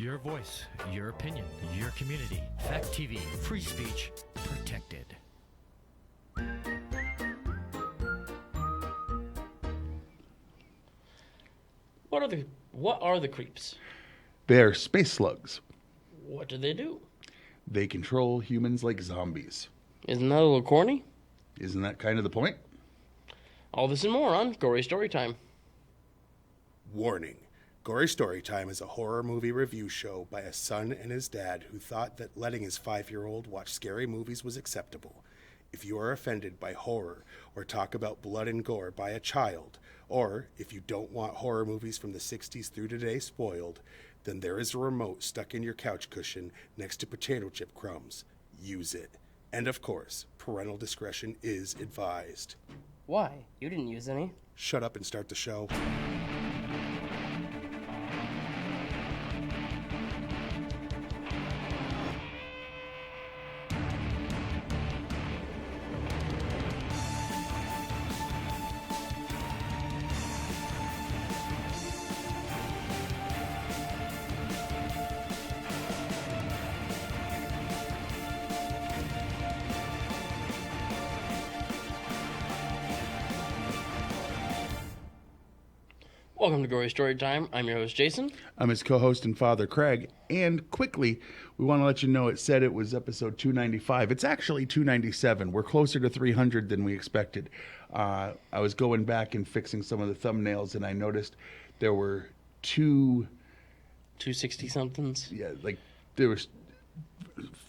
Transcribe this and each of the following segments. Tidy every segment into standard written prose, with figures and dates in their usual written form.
Your voice, your opinion, your community. Fact TV, free speech, protected. What are the creeps? They're space slugs. What do they do? They control humans like zombies. Isn't that a little corny? Isn't that kind of the point? All this and more on Gory Story Time. Warning. Gory Story Time is a horror movie review show by a son and his dad who thought that letting his 5-year-old watch scary movies was acceptable. If you are offended by horror or talk about blood and gore by a child, or if you don't want horror movies from the 60s through today spoiled, then there is a remote stuck in your couch cushion next to potato chip crumbs. Use it. And of course, parental discretion is advised. Why? You didn't use any. Shut up and start the show. Welcome to Gory Story Time. I'm your host, Jason. I'm his co-host and father, Craig. And quickly, we want to let you know it said it was episode 295. It's actually 297. We're closer to 300 than we expected. I was going back and fixing some of the thumbnails, and I noticed there were 260-somethings? Yeah, like there was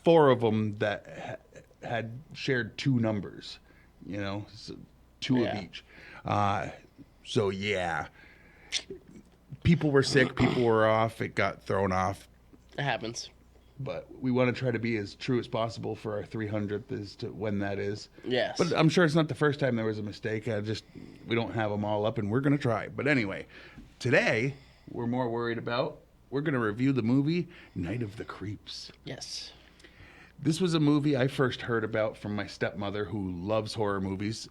4 of them that had shared 2 numbers, you know, so 2 of each. So, yeah. People were sick, people were off, it got thrown off. It happens. But we want to try to be as true as possible for our 300th as to when that is. Yes. But I'm sure it's not the first time there was a mistake. We don't have them all up, and we're going to try. But anyway, today we're more worried about, we're going to review the movie Night of the Creeps. Yes. This was a movie I first heard about from my stepmother, who loves horror movies.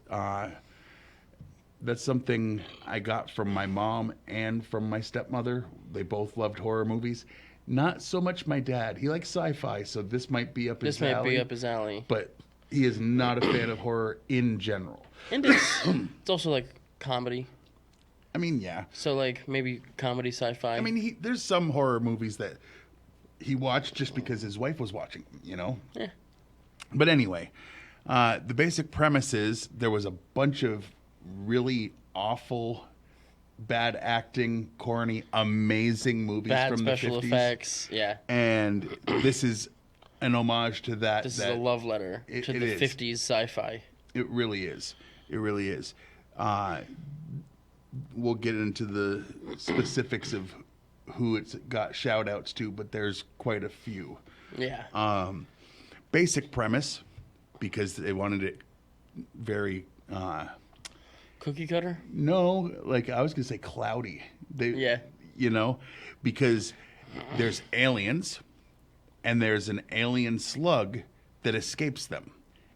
That's something I got from my mom and from my stepmother. They both loved horror movies. Not so much my dad. He likes sci-fi, so this might be up his alley. This might be up his alley. But he is not a fan of horror in general. And it's also like comedy. I mean, yeah. So like maybe comedy, sci-fi. I mean, there's some horror movies that he watched just because his wife was watching, you know? Yeah. But anyway, the basic premise is there was a bunch of really awful, bad acting, corny, amazing movies bad from the 50s. Special effects, yeah. And this is an homage to that. This is a love letter to the 50s sci-fi. It really is. It really is. We'll get into the specifics of who it's got shout-outs to, but there's quite a few. Yeah. Basic premise, because they wanted it very... Cookie cutter? No, like I was going to say cloudy. Yeah. You know, because there's aliens and there's an alien slug that escapes them.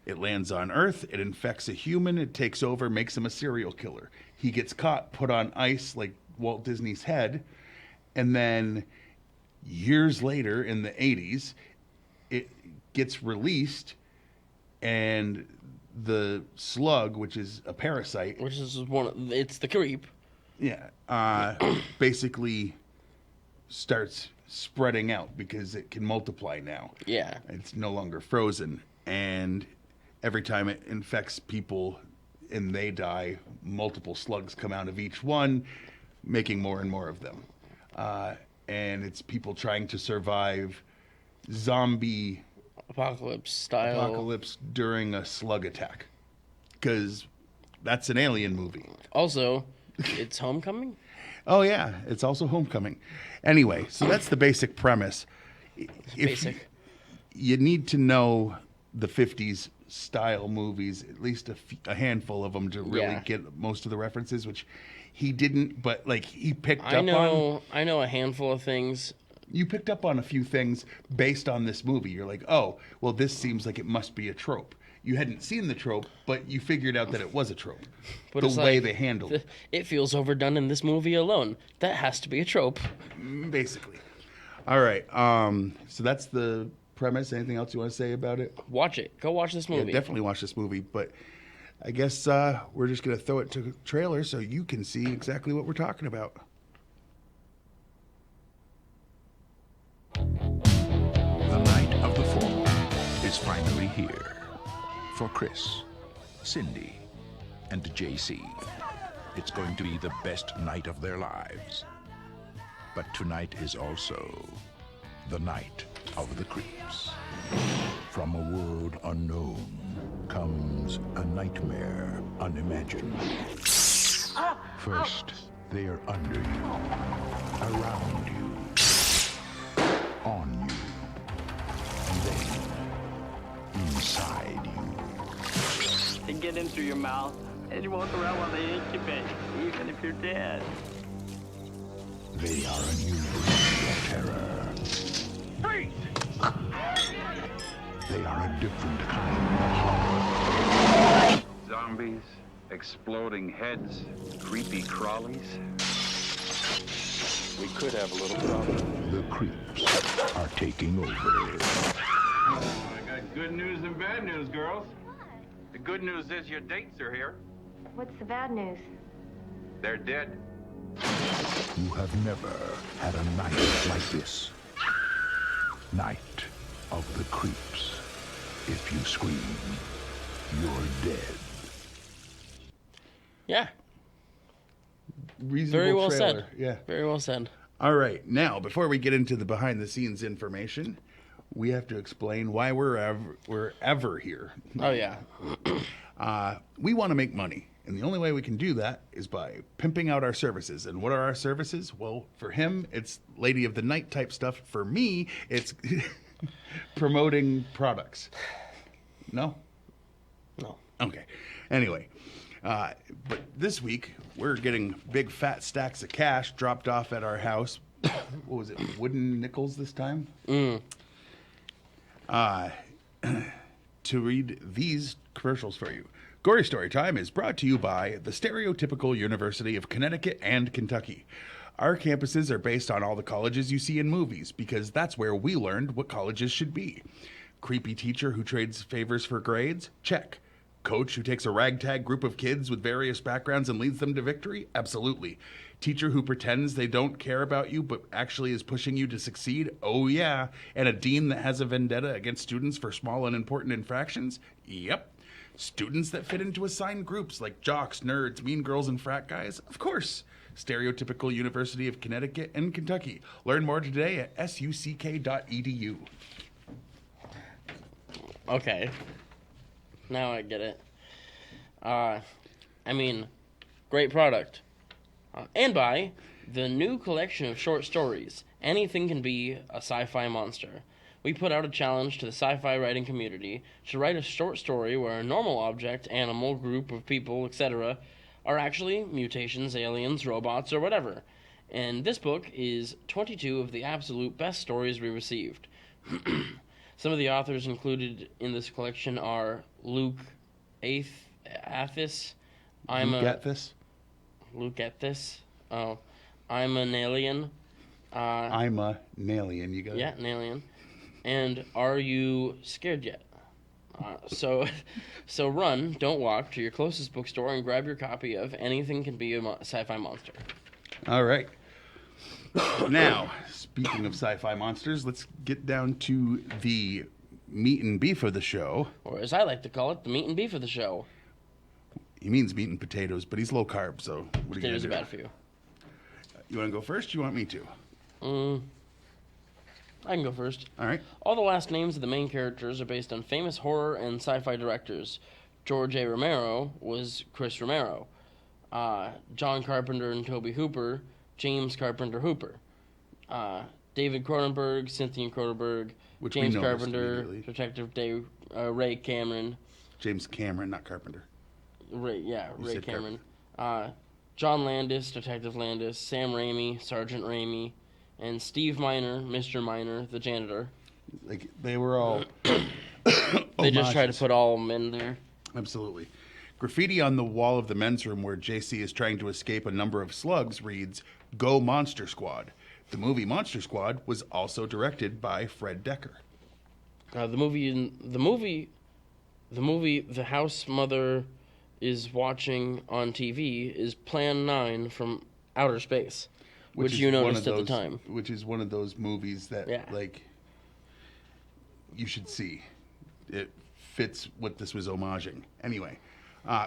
It lands on Earth, it infects a human, it takes over, makes him a serial killer. He gets caught, put on ice like Walt Disney's head, and then years later in the 80s, it gets released and the slug, which is a parasite, which is it's the creep. Yeah, basically starts spreading out because it can multiply now. Yeah, it's no longer frozen, and every time it infects people and they die, multiple slugs come out of each one, making more and more of them. And it's people trying to survive zombie apocalypse during a slug attack, because that's an alien movie. Also, it's Homecoming. Oh yeah, it's also Homecoming. Anyway, so that's the basic premise. Basic. You need to know the 50s style movies, at least a handful of them, to really get most of the references, which he didn't, but like he picked up on. I know a handful of things. You picked up on a few things based on this movie. You're like, oh, well, this seems like it must be a trope. You hadn't seen the trope, but you figured out that it was a trope. But the way they handled it. It feels overdone in this movie alone. That has to be a trope. Basically. All right. So that's the premise. Anything else you want to say about it? Watch it. Go watch this Yeah, movie. definitely watch this movie. But I guess we're just going to throw it to the trailer so you can see exactly what we're talking about. The night of the fall is finally here. For Chris, Cindy, and JC. It's going to be the best night of their lives. But tonight is also the night of the creeps. From a world unknown comes a nightmare unimagined. First, they are under you, around you, on you, and then inside you. They get in through your mouth, and you walk around while they incubate, even if you're dead. They are a new breed of terror. Freeze! They are a different kind of horror. Zombies, exploding heads, creepy crawlies. We could have a little problem. The creeps are taking over. I got good news and bad news, girls. The good news is your dates are here. What's the bad news? They're dead. You have never had a night like this. Night of the creeps. If you scream, you're dead. Yeah. Reasonable Very well trailer. said. Yeah. Very well said. All right. Now, before we get into the behind-the-scenes information, we have to explain why we're ever here. Oh, yeah. We want to make money. And the only way we can do that is by pimping out our services. And what are our services? Well, for him, it's Lady of the Night type stuff. For me, it's promoting products. No? No. Okay. Anyway, but this week, we're getting big fat stacks of cash dropped off at our house. What was it? Wooden nickels this time? To read these commercials for you. Gory Story Time is brought to you by the stereotypical University of Connecticut and Kentucky. Our campuses are based on all the colleges you see in movies because that's where we learned what colleges should be. Creepy teacher who trades favors for grades? Check. Coach who takes a ragtag group of kids with various backgrounds and leads them to victory? Absolutely. Teacher who pretends they don't care about you but actually is pushing you to succeed? Oh yeah. And a dean that has a vendetta against students for small and important infractions? Yep. Students that fit into assigned groups like jocks, nerds, mean girls, and frat guys? Of course. Stereotypical University of Connecticut and Kentucky. Learn more today at suck.edu. Okay. Now I get it. Great product. And by the new collection of short stories, Anything Can Be a Sci-Fi Monster. We put out a challenge to the sci-fi writing community to write a short story where a normal object, animal, group of people, etc. are actually mutations, aliens, robots, or whatever. And this book is 22 of the absolute best stories we received. Some of the authors included in this collection are Luke Athis. Luke Athis. Oh. I'm an Alien. I'm a Nalian. You got it? Yeah, an Alien. And Are You Scared Yet? So run, don't walk, to your closest bookstore and grab your copy of Anything Can Be a Sci-Fi Monster. All right. Now, speaking of sci-fi monsters, let's get down to the meat and beef of the show. Or as I like to call it, the meat and beef of the show. He means meat and potatoes, but he's low carb, so what are you going to Potatoes do? are bad for you. You want to go first? You want me to? I can go first. All right. All the last names of the main characters are based on famous horror and sci-fi directors. George A. Romero was Chris Romero. John Carpenter and Toby Hooper, James Carpenter Hooper. David Cronenberg, Cynthia Cronenberg, Which we James noticed Carpenter, immediately. Detective Ray Cameron. James Cameron, not Carpenter. Ray said Cameron. John Landis, Detective Landis, Sam Raimi, Sergeant Raimi, and Steve Miner, Mr. Miner, the janitor. Like, they were all They just try to homages. put all of them in there. Absolutely. Graffiti on the wall of the men's room where JC is trying to escape a number of slugs reads, "Go Monster Squad." The movie Monster Squad was also directed by Fred Decker. The movie the house mother is watching on TV is Plan 9 from Outer Space, which is you one noticed of at the those- time. Which is one of those movies that, Yeah. like, you should see. It fits what this was homaging. Anyway,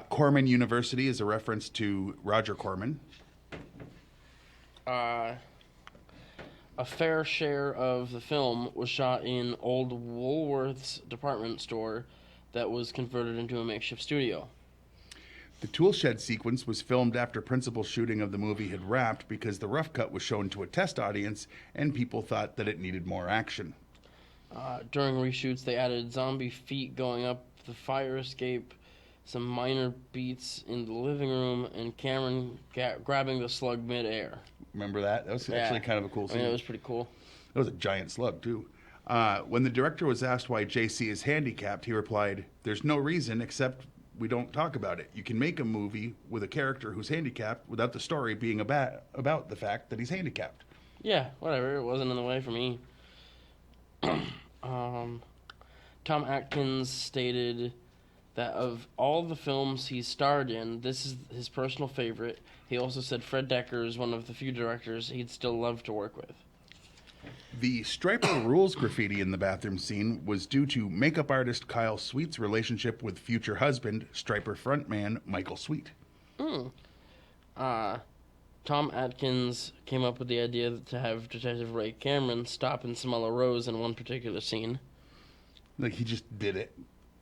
Corman University is a reference to Roger Corman. A fair share of the film was shot in old Woolworth's department store that was converted into a makeshift studio. The tool shed sequence was filmed after principal shooting of the movie had wrapped because the rough cut was shown to a test audience and people thought that it needed more action. During reshoots, they added zombie feet going up the fire escape, some minor beats in the living room, and Cameron grabbing the slug mid-air. Remember that? That was actually kind of a cool scene. I mean, it was pretty cool. That was a giant slug, too. When the director was asked why JC is handicapped, he replied, "There's no reason except we don't talk about it. You can make a movie with a character who's handicapped without the story being about the fact that he's handicapped." Yeah, whatever. It wasn't in the way for me. Tom Atkins stated that of all the films he starred in, this is his personal favorite. He also said Fred Decker is one of the few directors he'd still love to work with. The Striper Rules graffiti in the bathroom scene was due to makeup artist Kyle Sweet's relationship with future husband, Striper frontman Michael Sweet. Tom Atkins came up with the idea to have Detective Ray Cameron stop and smell a rose in one particular scene. Like, he just did it.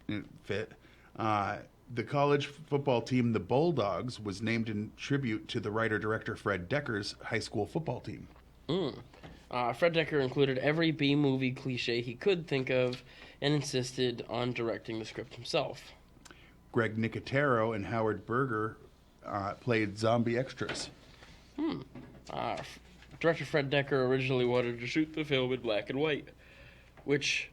It fit. The college football team, the Bulldogs, was named in tribute to the writer-director Fred Decker's high school football team. Fred Decker included every B-movie cliche he could think of and insisted on directing the script himself. Greg Nicotero and Howard Berger played zombie extras. Director Fred Decker originally wanted to shoot the film in black and white, which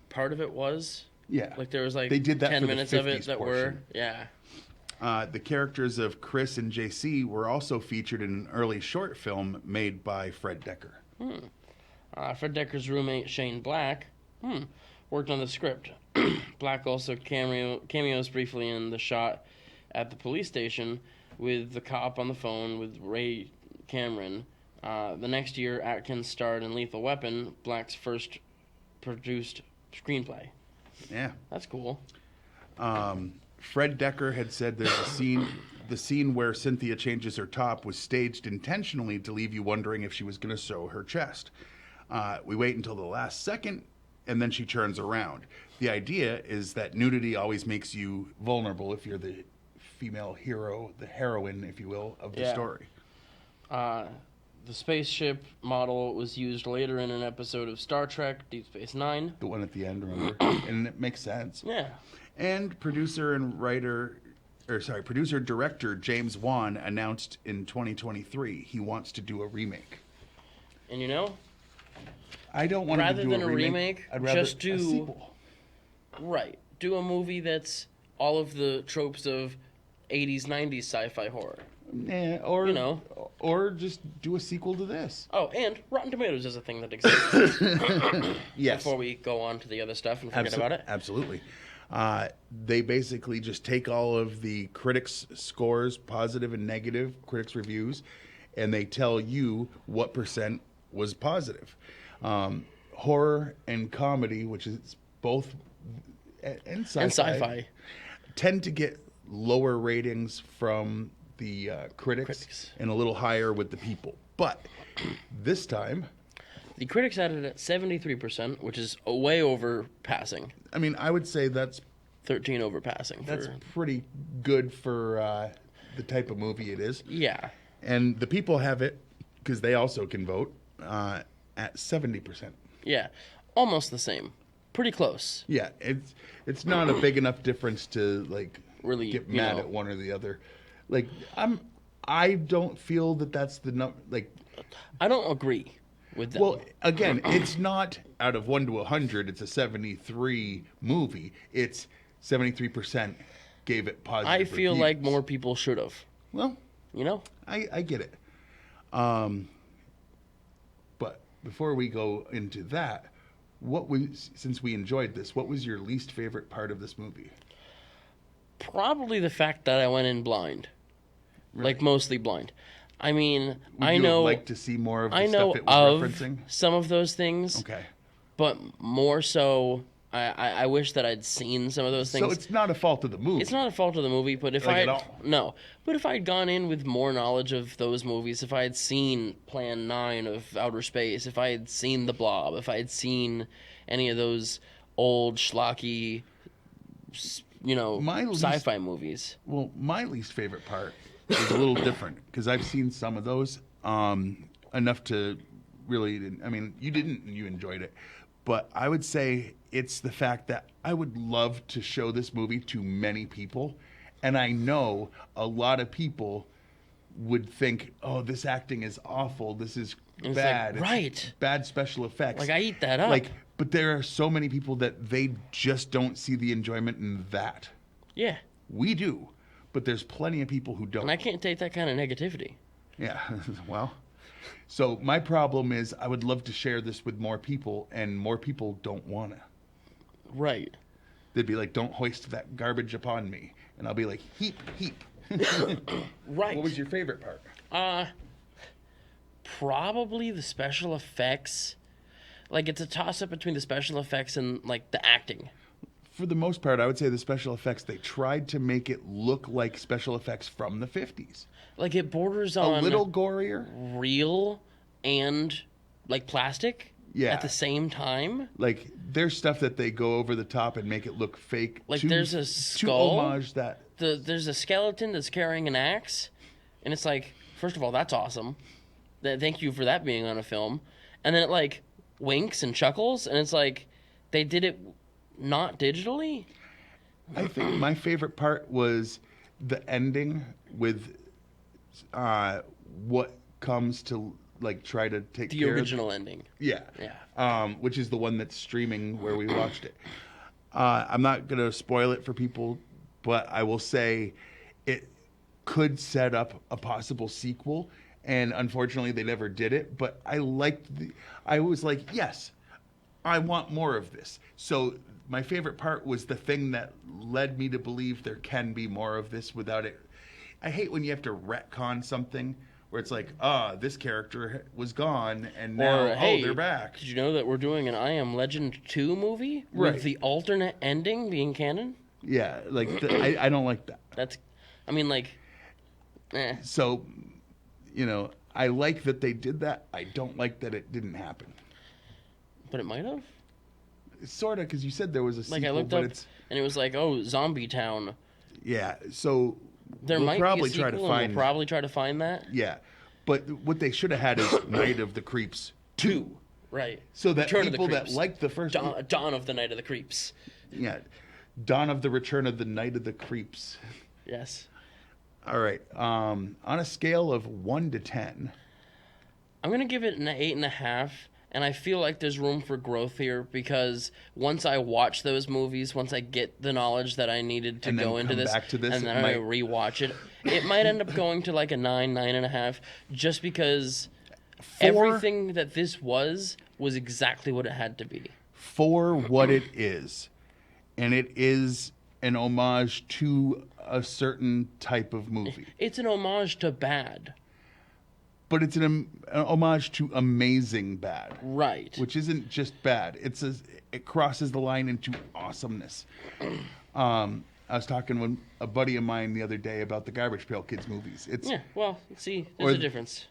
part of it was. Yeah. Like, there was like They did that 10 for the minutes of it 50s that portion. were, yeah. The characters of Chris and JC were also featured in an early short film made by Fred Decker. Fred Decker's roommate, Shane Black, worked on the script. Black also cameos briefly in the shot at the police station with the cop on the phone with Ray Cameron. The next year, Atkins starred in Lethal Weapon, Black's first produced screenplay. Yeah. That's cool. Fred Decker had said there's a scene, the scene where Cynthia changes her top was staged intentionally to leave you wondering if she was going to show her chest. We wait until the last second, and then she turns around. The idea is that nudity always makes you vulnerable if you're the female hero, the heroine, if you will, of the story. The spaceship model was used later in an episode of Star Trek, Deep Space Nine. The one at the end, remember? And it makes sense. Yeah. And producer director James Wan announced in 2023 he wants to do a remake. And you know, I don't want to rather do than a remake. I'd rather just do a sequel. Right. Do a movie that's all of the tropes of 80s, 90s sci-fi horror. Yeah, or You know. or just do a sequel to this. Oh, and Rotten Tomatoes is a thing that exists. Yes. Before we go on to the other stuff and forget about it. Absolutely. They basically just take all of the critics' scores, positive and negative, critics' reviews, and they tell you what percent was positive. Horror and comedy, which is both, and sci-fi, tend to get lower ratings from the critics and a little higher with the people. But this time, The critics had it at 73%, which is way over passing. I mean, I would say that's 13 over passing. That's pretty good for the type of movie it is. Yeah. And the people have it, because they also can vote, at 70%. Yeah. Almost the same. Pretty close. Yeah, it's not a big enough difference to like Really get mad at one or the other. Like I don't feel that that's the number. Like, I don't agree with that. well, again, it's not out of 1 to 100. It's a 73 movie. It's 73% gave it positive. I feel reviews. like more people should have. Well, You know? I get it. before we go into that, since we enjoyed this, what was your least favorite part of this movie? Probably the fact that I went in blind. Really? Like, mostly blind. I mean, Would I you know... have liked to see more of the I know stuff it was of referencing? some of those things, Okay. but more so, I wish that I'd seen some of those things. So it's not a fault of the movie. It's not a fault of the movie, but if Like I at all? no, but if I'd gone in with more knowledge of those movies, if I had seen Plan 9 of Outer Space, if I had seen The Blob, if I had seen any of those old schlocky, sci-fi movies. Well, my least favorite part is a little different because I've seen some of those enough to really. I mean, you didn't, and you enjoyed it, but I would say it's the fact that I would love to show this movie to many people, and I know a lot of people would think, "Oh, this acting is awful. This is It's bad. like, right. Bad special effects." Like, I eat that up. But there are so many people that they just don't see the enjoyment in that. Yeah, We do, but there's plenty of people who don't. and I can't take that kind of negativity. Yeah, well, so my problem is I would love to share this with more people, and more people don't want to. Right. They'd be like, "Don't hoist that garbage upon me," and I'll be like, "Heap, heap." Right. What was your favorite part? Probably the special effects. Like, it's a toss-up between the special effects and, like, the acting. For the most part, I would say the special effects, they tried to make it look like special effects from the 50s. Like, it borders A on little gorier. real and, like, plastic Yeah. at the same time. Like, there's stuff that they go over the top and make it look fake. Like, to, there's a to skull. homage that. There's a skeleton that's carrying an axe, and it's like, first of all, that's awesome. Thank you for that being on a film. And then it, like, winks and chuckles, and it's like, they did it not digitally? I think my favorite part was the ending with what comes to like try to take The care original ending. Yeah. Which is the one that's streaming where we watched it. I'm not going to spoil it for people, but I will say it could set up a possible sequel, and unfortunately they never did it, but I was like, yes, I want more of this. So my favorite part was the thing that led me to believe there can be more of this without it. I hate when you have to retcon something where it's like, this character was gone and now, Or, hey, they're back. Did you know that we're doing an I Am Legend 2 movie Right. with the alternate ending being canon? Yeah, like I don't like that. That's, I mean, like, So, I like that they did that. I don't like that it didn't happen. But it might have. Sort of, because you said there was a sequel, Like, I looked but up, it's and it was like, oh, Zombie Town. yeah. So There we'll might probably be a sequel, try to and find we'll probably try to find that. yeah. But what they should have had is Night of the Creeps 2. Right. So that Return of the people that Creeps. liked the first Dawn of the Night of the Creeps. yeah, Dawn of the Return of the Night of the Creeps. Yes. All right. On a scale of 1 to 10, I'm going to give it an 8.5, and I feel like there's room for growth here because once I watch those movies, once I get the knowledge that I needed to And then go into come this, back to this, and it then I might- rewatch it, it might end up going to like a 9, 9.5, just because everything that this was exactly what it had to be. for what it is, and it is an homage to a certain type of movie. It's an homage to bad. But it's an homage to amazing bad, Right. which isn't just bad. It crosses the line into awesomeness. I was talking with a buddy of mine the other day about the Garbage Pail Kids movies. It's Yeah, well, see, there's Or- a difference.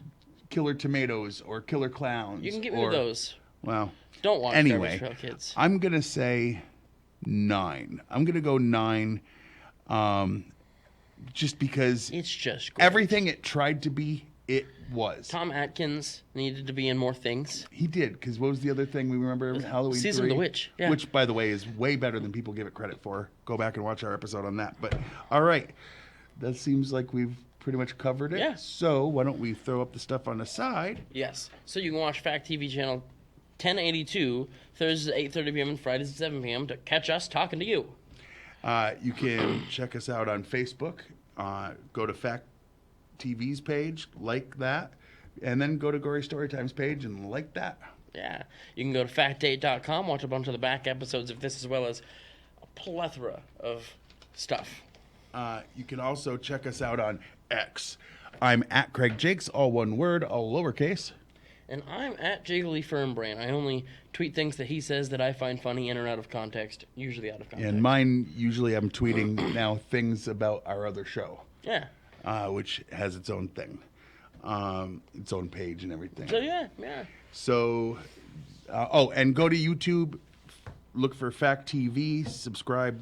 Killer Tomatoes or Killer Clowns. You can get rid or, of those. Well, Don't watch anyway, Garbage Pail Kids. I'm going to say 9. I'm going to go 9 just because It's just great. everything it tried to be, it was. Tom Atkins needed to be in more things. He did, because what was the other thing we remember? Halloween Season 3? of the Witch, yeah. Which, by the way, is way better than people give it credit for. Go back and watch our episode on that. But, all right. That seems like we've pretty much covered it. Yeah. So, why don't we throw up the stuff on the side? Yes. So you can watch Fact TV channel 1082, Thursdays at 8:30 p.m. and Fridays at 7 p.m. to catch us talking to you. You can check us out on Facebook. Go to Fact TV's page, like that, and then go to Gory Story Time's page and like that. Yeah. You can go to factdate.com, watch a bunch of the back episodes of this, as well as a plethora of stuff. You can also check us out on X. I'm at Craig Jakes, all one word, all lowercase. And I'm at Jiggly Firmbrain. I only tweet things that he says that I find funny in or out of context, usually out of context. And mine, usually I'm tweeting now things about our other show. Yeah. Which has its own thing, its own page and everything. So, yeah. So, and go to YouTube, look for Fact TV, subscribe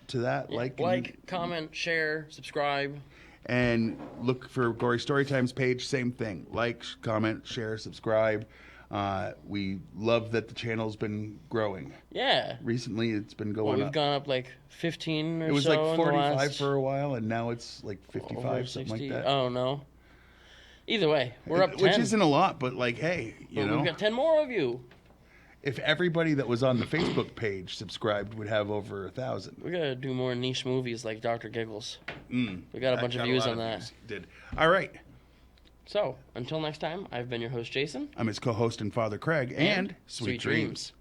to that, Like, comment, share, subscribe. And look for Gory Story Time's page, same thing. Like, comment, share, subscribe. We love that the channel's been growing. Yeah. Recently, it's been going we've up. gone up like 15 or so. It was like 45 last... for a while, and now it's like 55, something like that. Oh, no. Either way, we're up 10. Which isn't a lot, but like, hey, you know. We've got 10 more of you. If everybody that was on the Facebook page subscribed, would have over 1,000. We gotta do more niche movies like Dr. Giggles. We got a bunch of views on that. Did. All right. So, until next time, I've been your host, Jason. I'm his co-host and father, Craig, and sweet dreams.